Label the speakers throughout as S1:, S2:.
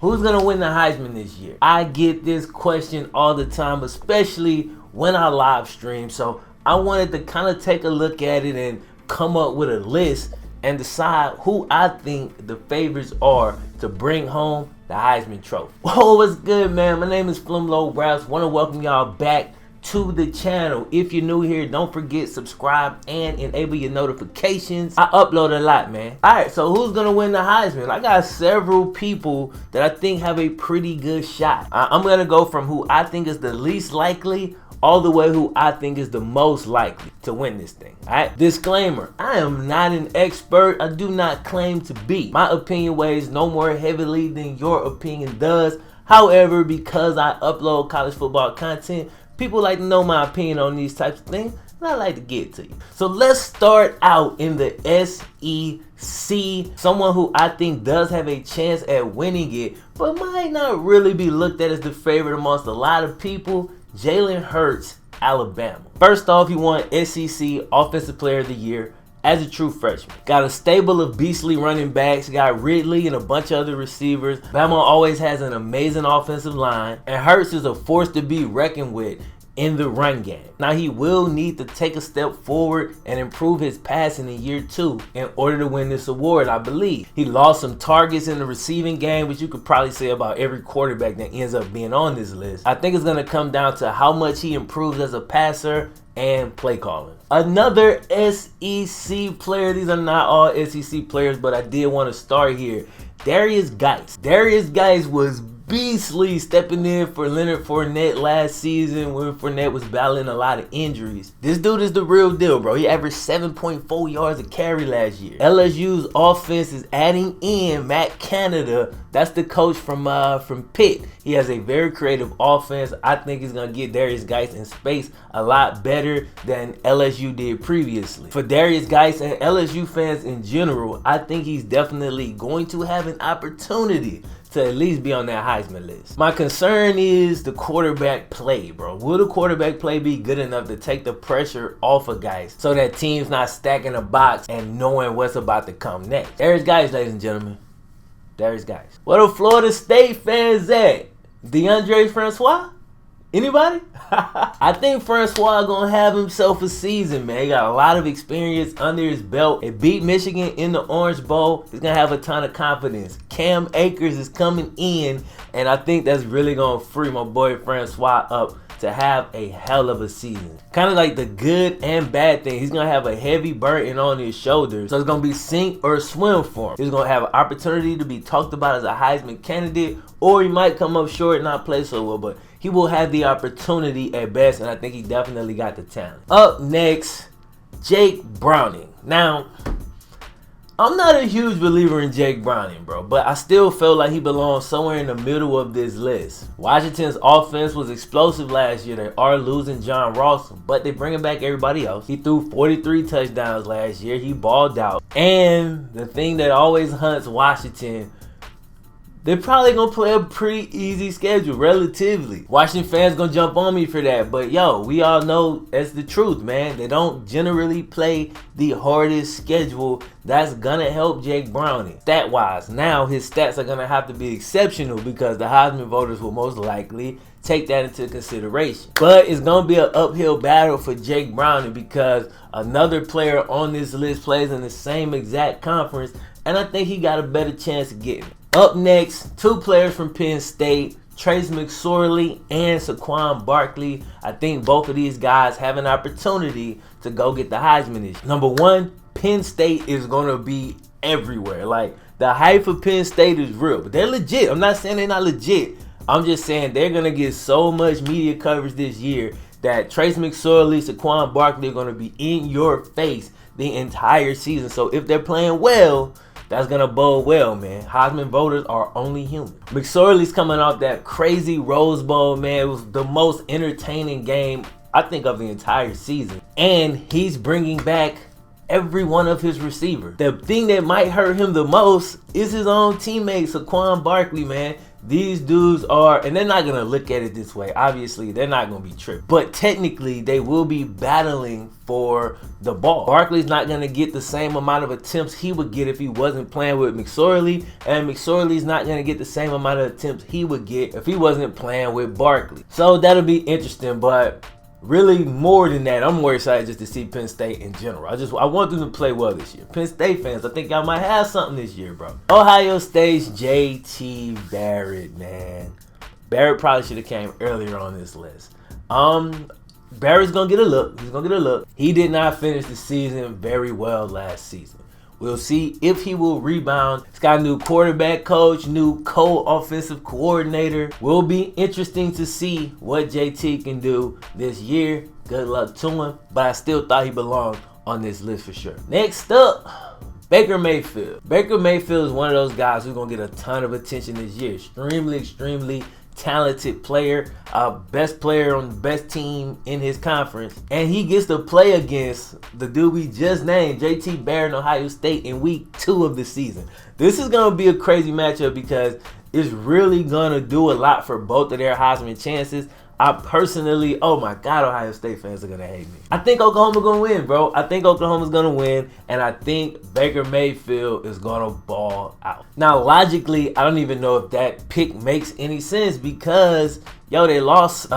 S1: Who's going to win the Heisman this year? I get this question all the time, especially when I live stream. So I wanted to kind of take a look at it and come up with a list and decide who I think the favorites are to bring home the Heisman Trophy. Whoa, what's good, man? My name is FlemLo. Want to welcome y'all back to the channel. If you're new here, don't forget subscribe and enable your notifications. I upload a lot, man. All right, so who's gonna win the Heisman? I got several people that I think have a pretty good shot. I'm gonna go from who I think is the least likely all the way who I think is the most likely to win this thing. All right, disclaimer, I am not an expert. I do not claim to be. My opinion weighs no more heavily than your opinion does. However, because I upload college football content, people like to know my opinion on these types of things, and I like to get to you. So let's start out in the SEC. Someone who I think does have a chance at winning it, but might not really be looked at as the favorite amongst a lot of people. Jaylen Hurts, Alabama. First off, he won SEC Offensive Player of the Year as a true freshman. Got a stable of beastly running backs. Got Ridley and a bunch of other receivers. Bama always has an amazing offensive line. And Hurts is a force to be reckoned with in the run game. Now, he will need to take a step forward and improve his passing in year 2 in order to win this award, I believe. He lost some targets in the receiving game, which you could probably say about every quarterback that ends up being on this list. I think it's going to come down to how much he improves as a passer and play calling. Another SEC player, these are not all SEC players, but I did want to start here. Darius Geis. Darius Geis was beastly stepping in for Leonard Fournette last season when Fournette was battling a lot of injuries. This dude is the real deal, bro. He averaged 7.4 yards a carry last year. LSU's offense is adding in Matt Canada. That's the coach from Pitt. He has a very creative offense. I think he's going to get Darius Geis in space a lot better than LSU did previously. For Darius Geis and LSU fans in general, I think he's definitely going to have an opportunity to at least be on that Heisman list. My concern is the quarterback play, bro. Will the quarterback play be good enough to take the pressure off of guys so that team's not stacking a box and knowing what's about to come next? Darius Geis, ladies and gentlemen. Darius Geis. Where the Florida State fans at? Francois? Anybody? I think Francois gonna have himself a season, man. He got a lot of experience under his belt. He beat Michigan in the Orange Bowl. He's gonna have a ton of confidence. Cam Akers is coming in, and I think that's really gonna free my boy Francois up to have a hell of a season. Kind of like the good and bad thing. He's gonna have a heavy burden on his shoulders, so it's gonna be sink or swim for him. He's gonna have an opportunity to be talked about as a Heisman candidate, or he might come up short and not play so well, but he will have the opportunity at best, and I think he definitely got the talent. Up next, Jake Browning. Now, I'm not a huge believer in Jake Browning, bro, but I still feel like he belongs somewhere in the middle of this list. Washington's offense was explosive last year. They are losing John Ross, but they're bringing back everybody else. He threw 43 touchdowns last year. He balled out. And the thing that always hunts Washington, they're probably going to play a pretty easy schedule, relatively. Washington fans going to jump on me for that. But, yo, we all know that's the truth, man. They don't generally play the hardest schedule. That's going to help Jake Browning, stat-wise. Now, his stats are going to have to be exceptional because the Heisman voters will most likely take that into consideration. But it's going to be an uphill battle for Jake Browning because another player on this list plays in the same exact conference, and I think he got a better chance of getting it. Up next, 2 players from Penn State, Trace McSorley and Saquon Barkley. I think both of these guys have an opportunity to go get the Heisman this year. Number 1, Penn State is going to be everywhere. Like, the hype for Penn State is real, but they're legit. I'm not saying they're not legit. I'm just saying they're going to get so much media coverage this year that Trace McSorley, Saquon Barkley are going to be in your face the entire season. So if they're playing well, that's going to bode well, man. Heisman voters are only human. McSorley's coming off that crazy Rose Bowl, man. It was the most entertaining game, I think, of the entire season. And he's bringing back every one of his receivers. The thing that might hurt him the most is his own teammate, Saquon Barkley, man. These dudes are, and they're not going to look at it this way. Obviously, they're not going to be tripped. But technically, they will be battling for the ball. Barkley's not going to get the same amount of attempts he would get if he wasn't playing with McSorley. And McSorley's not going to get the same amount of attempts he would get if he wasn't playing with Barkley. So that'll be interesting. But really, more than that, I'm more excited just to see Penn State in general. I want them to play well this year. Penn State fans, I think y'all might have something this year, bro. Ohio State's J.T. Barrett, man. Barrett probably should have came earlier on this list. Barrett's gonna get a look. He's gonna get a look. He did not finish the season very well last season. We'll see if he will rebound. He's got a new quarterback coach, new co-offensive coordinator. Will be interesting to see what JT can do this year. Good luck to him. But I still thought he belonged on this list for sure. Next up, Baker Mayfield. Baker Mayfield is one of those guys who's going to get a ton of attention this year. Extremely talented player, best player on the best team in his conference, and he gets to play against the dude we just named, JT Barrett, Ohio State, in week 2 of the season. This is going to be a crazy matchup because it's really going to do a lot for both of their Heisman chances. I personally, oh my God, Ohio State fans are going to hate me. I think Oklahoma's going to win, bro. I think Oklahoma's going to win, and I think Baker Mayfield is going to ball out. Now, logically, I don't even know if that pick makes any sense because, yo, they lost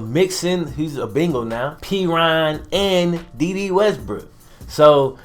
S1: Mixon, who's a Bengal now, P. Ryan, and D.D. Westbrook. So,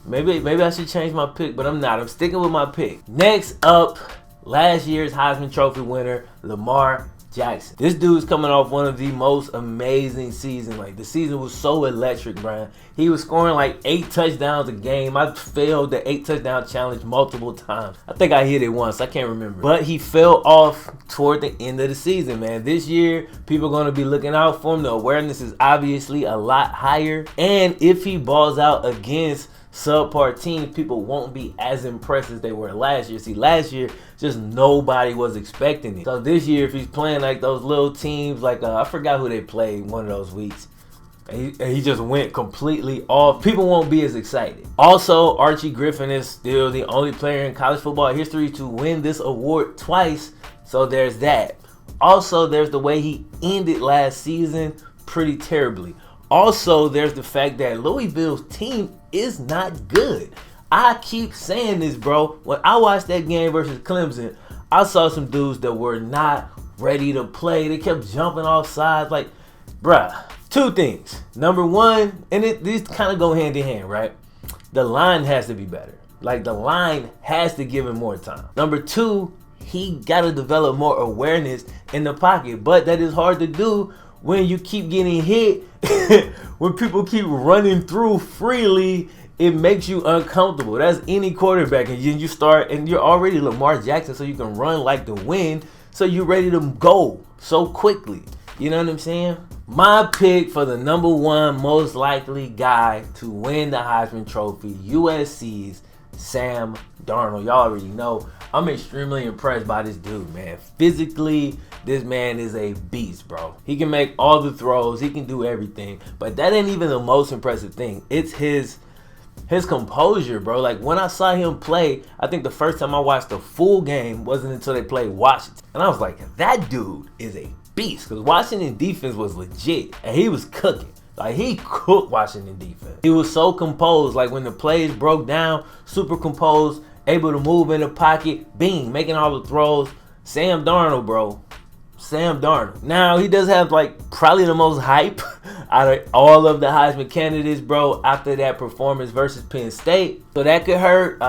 S1: maybe I should change my pick, but I'm not. I'm sticking with my pick. Next up, last year's Heisman Trophy winner, Lamar Jackson. This dude's coming off one of the most amazing seasons. Like, the season was so electric, Brian. He was scoring like 8 touchdowns a game. I failed the 8 touchdown challenge multiple times. I think I hit it once. I can't remember. But he fell off toward the end of the season, man. This year, people are going to be looking out for him. The awareness is obviously a lot higher. And if he balls out against subpar teams, people won't be as impressed as they were last year. See, last year, just nobody was expecting it. So this year, if he's playing like those little teams, like I forgot who they played one of those weeks, and he just went completely off, people won't be as excited. Also, Archie Griffin is still the only player in college football history to win this award twice, so there's that. Also, there's the way he ended last season pretty terribly. Also, there's the fact that Louisville's team is not good. I keep saying this, bro. When I watched that game versus Clemson, I saw some dudes that were not ready to play. They kept jumping off sides. Like, bruh, 2 things. Number one, and these kind of go hand in hand, right? The line has to be better. Like, the line has to give him more time. Number 2, he got to develop more awareness in the pocket. But that is hard to do when you keep getting hit. When people keep running through freely, it makes you uncomfortable. That's any quarterback. And you start, and you're already Lamar Jackson, so you can run like the wind. So you're ready to go so quickly. You know what I'm saying? My pick for the number 1 most likely guy to win the Heisman Trophy, USC's Sam Darnold. Y'all already know I'm extremely impressed by this dude, man. Physically, this man is a beast, bro. He can make all the throws. He can do everything. But that ain't even the most impressive thing. It's his composure, bro. Like, when I saw him play, I think the first time I watched the full game wasn't until they played Washington. And I was like, that dude is a beast. Because Washington defense was legit. And he was cooking. Like, he cooked Washington defense. He was so composed. Like, when the plays broke down, super composed, able to move in the pocket, bing, making all the throws. Sam Darnold, bro. Sam Darnold. Now, he does have, like, probably the most hype out of all of the Heisman candidates, bro, after that performance versus Penn State. So that could hurt.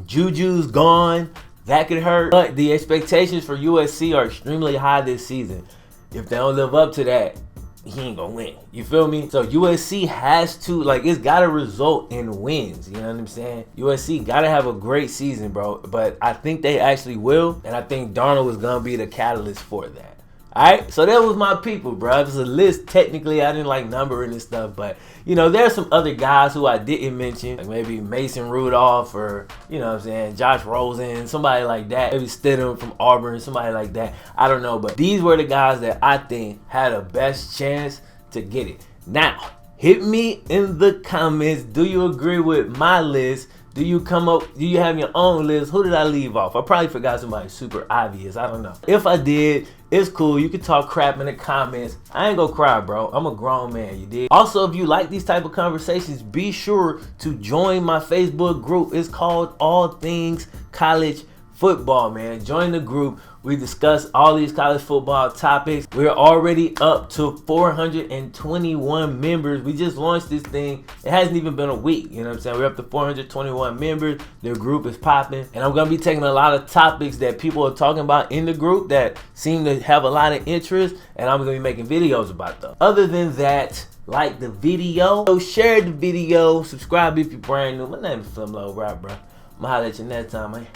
S1: Juju's gone. That could hurt. But the expectations for USC are extremely high this season. If they don't live up to that, he ain't gonna win. You feel me? So USC has to, like, it's gotta result in wins. You know what I'm saying? USC gotta have a great season, bro. But I think they actually will. And I think Darnold is gonna be the catalyst for that. Alright, so that was my people, bro. It was a list. Technically, I didn't like numbering and stuff, but, you know, there's some other guys who I didn't mention, like maybe Mason Rudolph or, you know what I'm saying, Josh Rosen, somebody like that. Maybe Stidham from Auburn, somebody like that. I don't know, but these were the guys that I think had the best chance to get it. Now, hit me in the comments. Do you agree with my list? Do you have your own list? Who did I leave off? I probably forgot somebody super obvious. I don't know. If I did, it's cool. You can talk crap in the comments. I ain't gonna cry, bro. I'm a grown man, you dig? Also, if you like these type of conversations, be sure to join my Facebook group. It's called All Things College Football, man. Join the group. We discuss all these college football topics. We're already up to 421 members. We just launched this thing. It hasn't even been a week. You know what I'm saying? We're up to 421 members. The group is popping. And I'm going to be taking a lot of topics that people are talking about in the group that seem to have a lot of interest. And I'm going to be making videos about them. Other than that, like the video, share the video, subscribe if you're brand new. My name is FlemLo, right, bro? I'm going to holler at you next time, man.